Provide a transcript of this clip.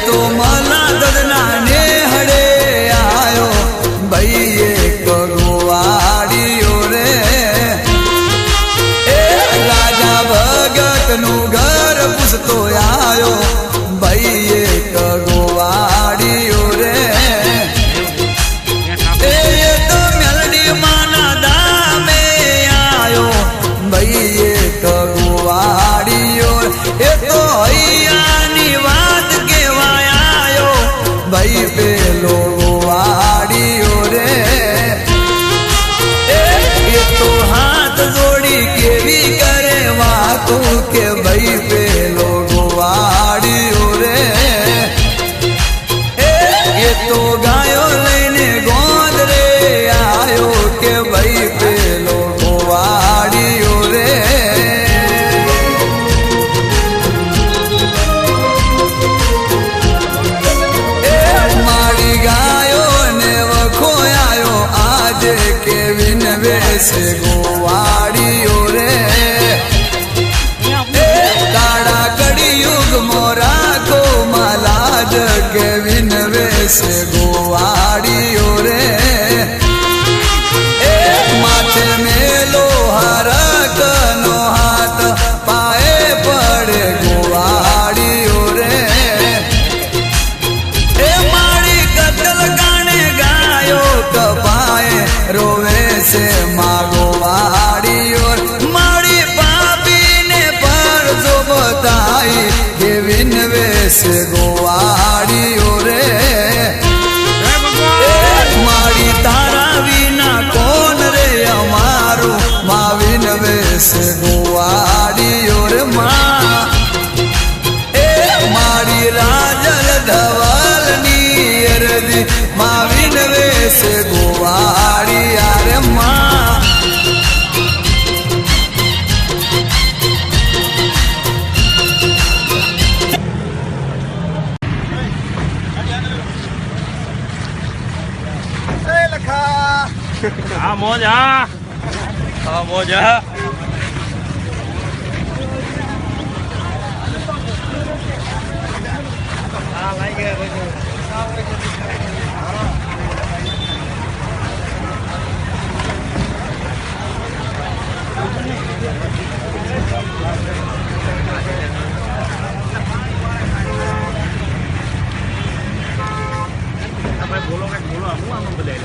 तो मला ददना ने हड़े आयो भाई एक गोवाड़ियो रे राजा भगत नु घर पुसतो आयो भाई एक गोवाड़ियो रे ये तो मेलडी माना दामे आयो भाई एक गोवाड़ियो ये तो हैयानी बात केवाय आयो भाई पेलो गोवाड़ियो रे ये तो हाथ जोड़ी केवी करे वातो के भाई पेलो गोवाड़ियो रे ये तो गायो लईने गोद रे आयो के भाई पेलो गोवाड़ियो रे मारी गायो ने वखो आयो आज के विन वेसे गोवाड़ियो रे काड़ा कड़ी युग मोरा को मालाज के विन वेसे गोवाड़ियो रे माथे में लोहार कनो हाथ पाए पड़े गोवाड़ियो रे मारी कतल गाने गायो कपाए रोवे से मागो वाड़ियो मारी पापी ने पर जो बताई के विन वेसे गोवाड़ियो रे मारी तारा विना कौन रे अमारो माँ विन वेसे गोवाड़ियो रे माँ मारी राजल धवल नीरदी माँ विन वेसे गोवाड़िया रे माँ हाँ मोजा हाँ मोजा बोलो बोलो हम ले